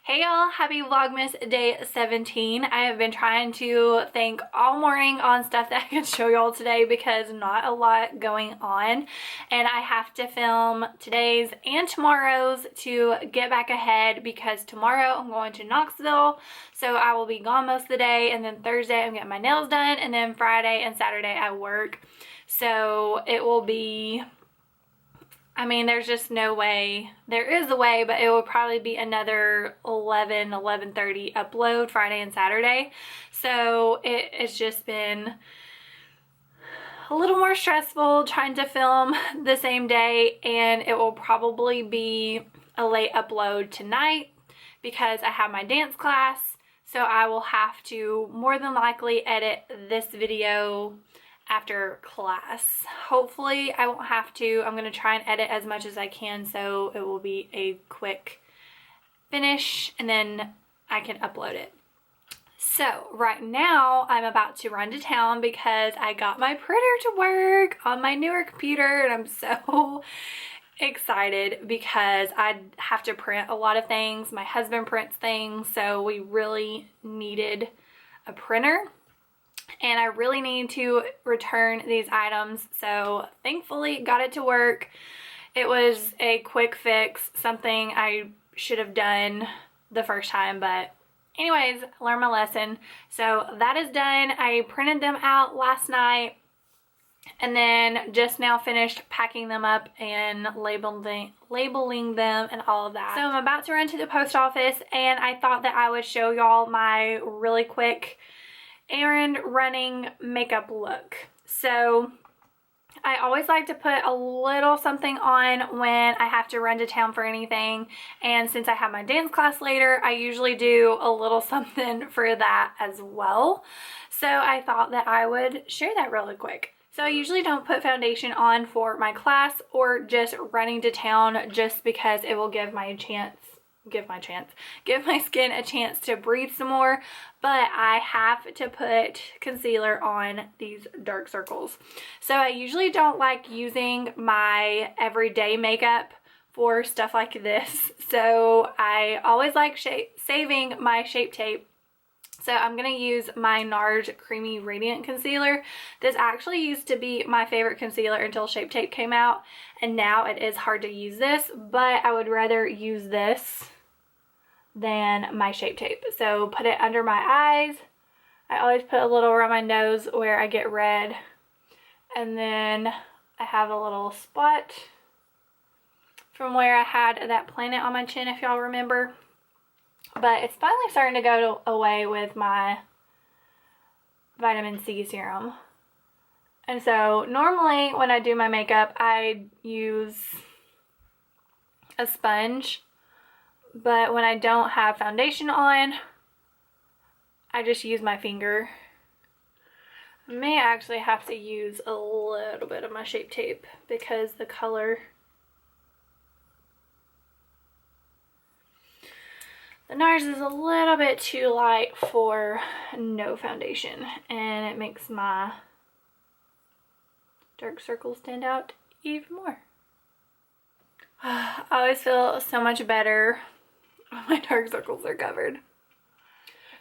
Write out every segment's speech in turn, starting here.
Hey y'all, happy Vlogmas day 17. I have been trying to think all morning on stuff that I can show y'all today because not a lot going on. And I have to film today's and tomorrow's to get back ahead because tomorrow I'm going to Knoxville. So I will be gone most of the day, and then Thursday I'm getting my nails done, and then Friday and Saturday I work. So it will be... there's just no way. There is a way, but it will probably be another 11:30 upload Friday and Saturday. So it's just been a little more stressful trying to film the same day, and it will probably be a late upload tonight because I have my dance class. So I will have to more than likely edit this video after class. Hopefully I won't have to. I'm going to try and edit as much as I can so it will be a quick finish and then I can upload it. So right now I'm about to run to town because I got my printer to work on my newer computer, and I'm so excited because I have to print a lot of things. My husband prints things, so we really needed a printer. And I really need to return these items, so thankfully got it to work. It was a quick fix, something I should have done the first time, but anyways, learned my lesson. So that is done. I printed them out last night and then just now finished packing them up and labeling them and all of that. So I'm about to run to the post office, and I thought that I would show y'all my really quick errand running makeup look. So I always like to put a little something on when I have to run to town for anything, and since I have my dance class later, I usually do a little something for that as well. So I thought that I would share that really quick. So I usually don't put foundation on for my class or just running to town, just because it will give my skin a chance to breathe some more. But I have to put concealer on these dark circles. So I usually don't like using my everyday makeup for stuff like this. So I always like saving my Shape Tape. So I'm going to use my NARS Creamy Radiant Concealer. This actually used to be my favorite concealer until Shape Tape came out, and now it is hard to use this, but I would rather use this than my Shape Tape. So put it under my eyes. I always put a little around my nose where I get red, and then I have a little spot from where I had that planet on my chin, if y'all remember. But it's finally starting to go away with my vitamin C serum. And so normally when I do my makeup, I use a sponge. But when I don't have foundation on, I just use my finger. I may actually have to use a little bit of my Shape Tape because the color... the NARS is a little bit too light for no foundation, and it makes my dark circles stand out even more. I always feel so much better when my dark circles are covered.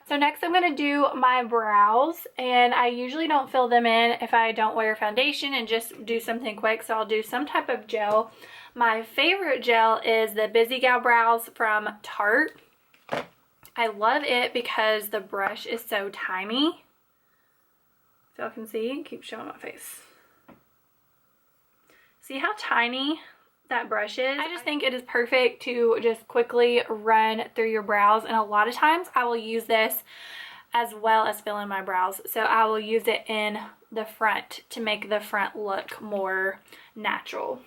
So next I'm going to do my brows, and I usually don't fill them in if I don't wear foundation and just do something quick, so I'll do some type of gel. My favorite gel is the Busy Gal Brows from Tarte. I love it because the brush is so tiny. So y'all can see, keep showing my face. See how tiny that brush is? I just think it is perfect to just quickly run through your brows, and a lot of times I will use this as well as fill in my brows. So I will use it in the front to make the front look more natural.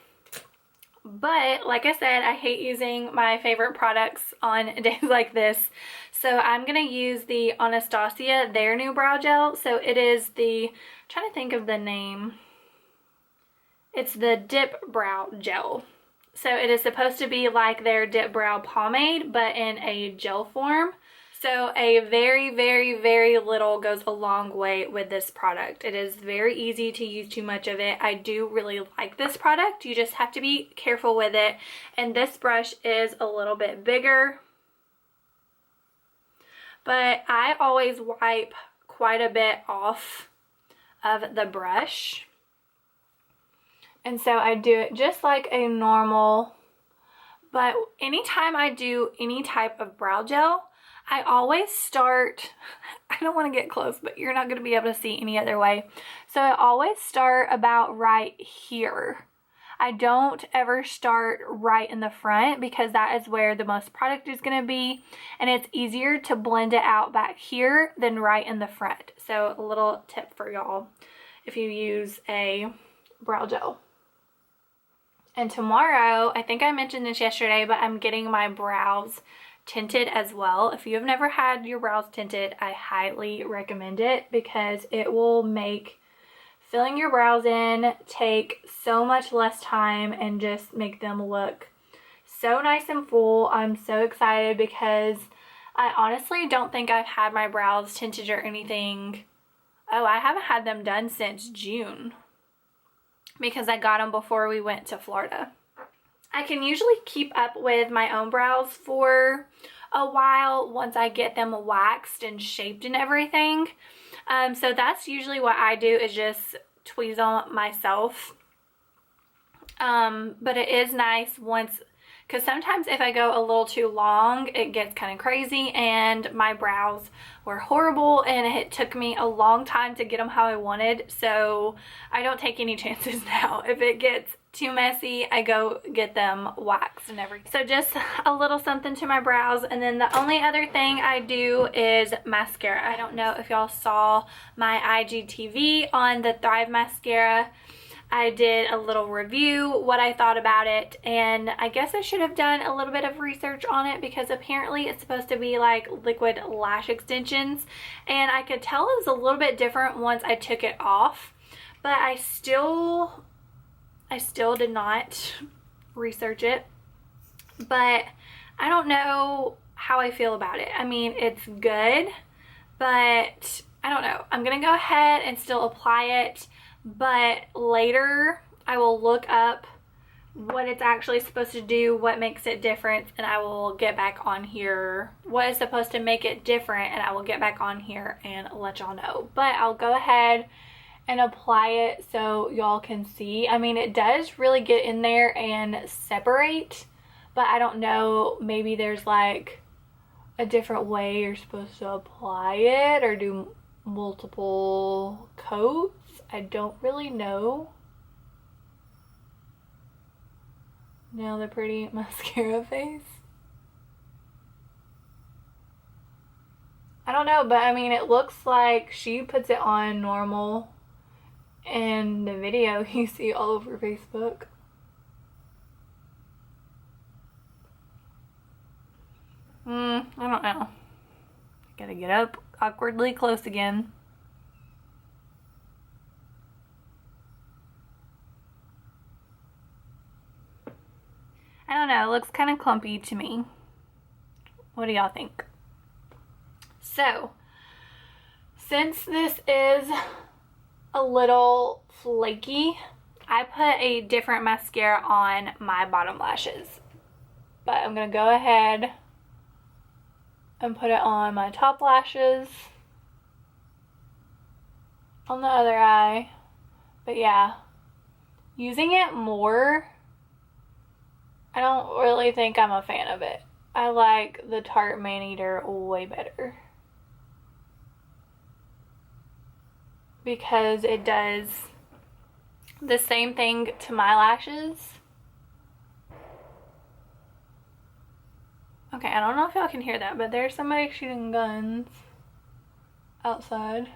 But like I said, I hate using my favorite products on days like this. So I'm going to use the Anastasia Their New Brow Gel. So it is the, I'm trying to think of the name. It's the Dip Brow Gel. So it is supposed to be like their Dip Brow Pomade, but in a gel form. So a very, very, very little goes a long way with this product. It is very easy to use too much of it. I do really like this product. You just have to be careful with it. And this brush is a little bit bigger. but I always wipe quite a bit off of the brush. And so I do it just like a normal, but anytime I do any type of brow gel, I always start, I don't want to get close, but you're not going to be able to see any other way. So I always start about right here. I don't ever start right in the front because that is where the most product is going to be, and it's easier to blend it out back here than right in the front. So a little tip for y'all if you use a brow gel. And tomorrow, I think I mentioned this yesterday, but I'm getting my brows tinted as well. If you have never had your brows tinted, I highly recommend it because it will make filling your brows in take so much less time and just make them look so nice and full. I'm so excited because I honestly don't think I've had my brows tinted or anything. Oh, I haven't had them done since June because I got them before we went to Florida. I can usually keep up with my own brows for a while once I get them waxed and shaped and everything. So that's usually what I do, is just tweeze them myself. But it is nice once, because sometimes if I go a little too long, it gets kind of crazy, and my brows were horrible and it took me a long time to get them how I wanted. So I don't take any chances now. If it gets too messy, I go get them waxed and everything. So just a little something to my brows. And then the only other thing I do is mascara. I don't know if y'all saw my IGTV on the Thrive mascara. I did a little review, what I thought about it, and I guess I should have done a little bit of research on it because apparently it's supposed to be like liquid lash extensions, and I could tell it was a little bit different once I took it off, but I still did not research it. But I don't know how I feel about it. I mean, it's good, but I don't know. I'm gonna go ahead and still apply it, but later I will look up what it's actually supposed to do, what makes it different, and I will get back on here. What is supposed to make it different, and I will get back on here and let y'all know. But I'll go ahead and apply it so y'all can see. I mean, it does really get in there and separate, but I don't know, maybe there's like a different way you're supposed to apply it or do multiple coats. I don't really know. Now the pretty mascara face. I don't know, but I mean, it looks like she puts it on normal in the video you see all over Facebook. I don't know. Gotta get up awkwardly close again. I don't know, it looks kind of clumpy to me. What do y'all think? So, since this is a little flaky, I put a different mascara on my bottom lashes. But I'm gonna go ahead and put it on my top lashes, on the other eye. But yeah, using it more, I don't really think I'm a fan of it. I like the Tarte Maneater way better because it does the same thing to my lashes. Okay, I don't know if y'all can hear that, but there's somebody shooting guns outside.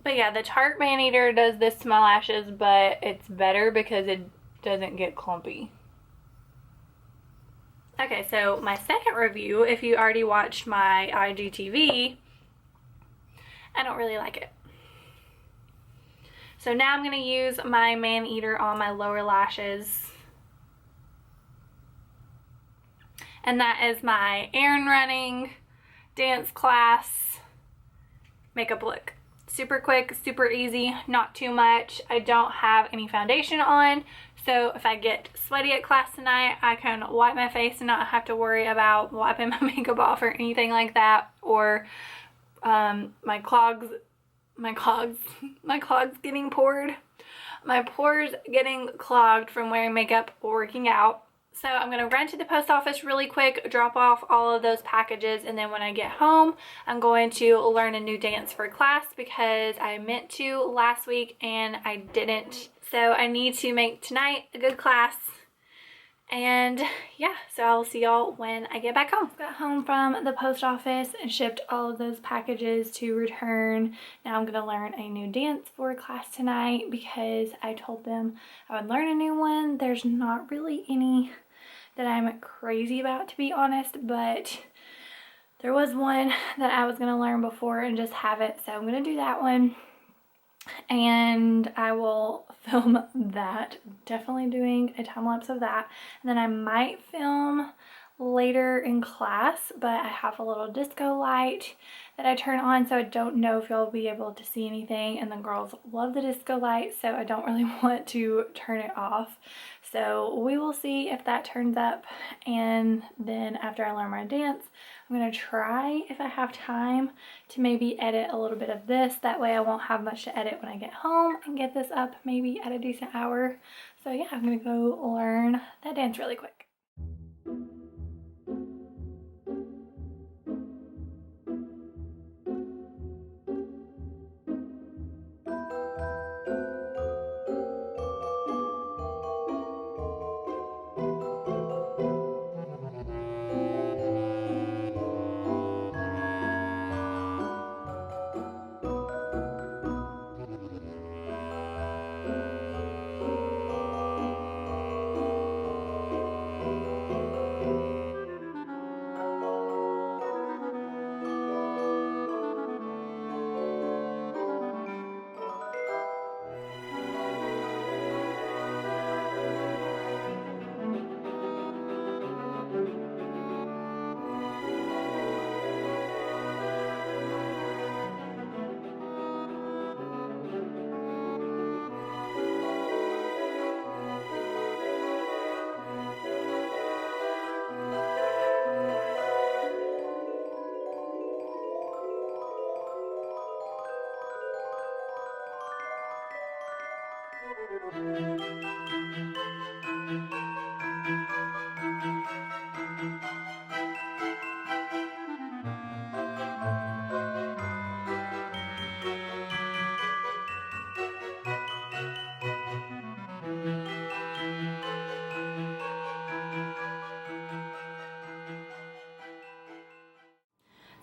But yeah, the Tarte Maneater does this to my lashes, but it's better because it doesn't get clumpy. Okay, so my second review, if you already watched my IGTV, I don't really like it. So now I'm going to use my Maneater on my lower lashes. And that is my errand running dance class makeup look. Super quick, super easy, not too much. I don't have any foundation on, So if I get sweaty at class tonight, I can wipe my face and not have to worry about wiping my makeup off or anything like that, or my clogs getting poured. My pores getting clogged from wearing makeup or working out. So I'm going to run to the post office really quick, drop off all of those packages, and then when I get home, I'm going to learn a new dance for class because I meant to last week and I didn't. So I need to make tonight a good class. And yeah, so I'll see y'all when I get back home. Got home from the post office and shipped all of those packages to return. Now I'm gonna learn a new dance for class tonight because I told them I would learn a new one. There's not really any that I'm crazy about, to be honest, but there was one that I was gonna learn before and just have it, so I'm gonna do that one. And I will film that, definitely doing a time lapse of that, and then I might film later in class, but I have a little disco light that I turn on, so I don't know if y'all will be able to see anything, and the girls love the disco light, so I don't really want to turn it off. So we will see if that turns up, and then after I learn my dance, I'm going to try, if I have time, to maybe edit a little bit of this. That way I won't have much to edit when I get home and get this up maybe at a decent hour. So yeah, I'm going to go learn that dance really quick.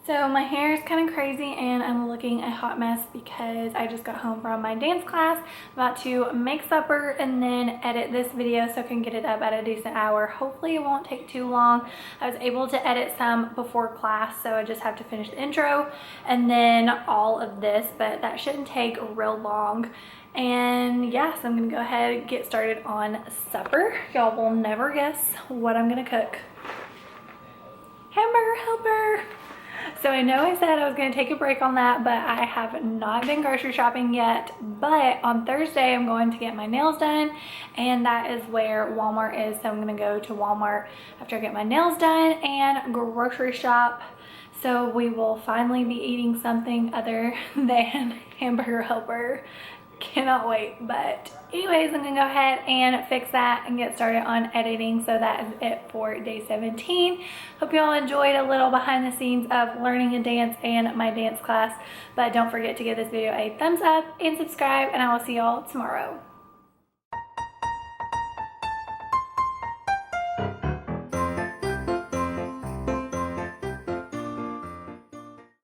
So my hair is kind of crazy and I'm looking a hot mess because I just got home from my dance class. I'm about to make supper and then edit this video so I can get it up at a decent hour. Hopefully it won't take too long. I was able to edit some before class, so I just have to finish the intro and then all of this, but that shouldn't take real long. And yeah, so I'm gonna go ahead and get started on supper. Y'all will never guess what I'm gonna cook. Hamburger helper. So I know I said I was going to take a break on that, but I have not been grocery shopping yet. But on Thursday, I'm going to get my nails done, and that is where Walmart is. So I'm going to go to Walmart after I get my nails done and grocery shop. So we will finally be eating something other than hamburger helper. Cannot wait. But anyways, I'm gonna go ahead and fix that and get started on editing. So that is it for day 17. Hope you all enjoyed a little behind the scenes of learning a dance and my dance class, but don't forget to give this video a thumbs up and subscribe, and I will see y'all tomorrow.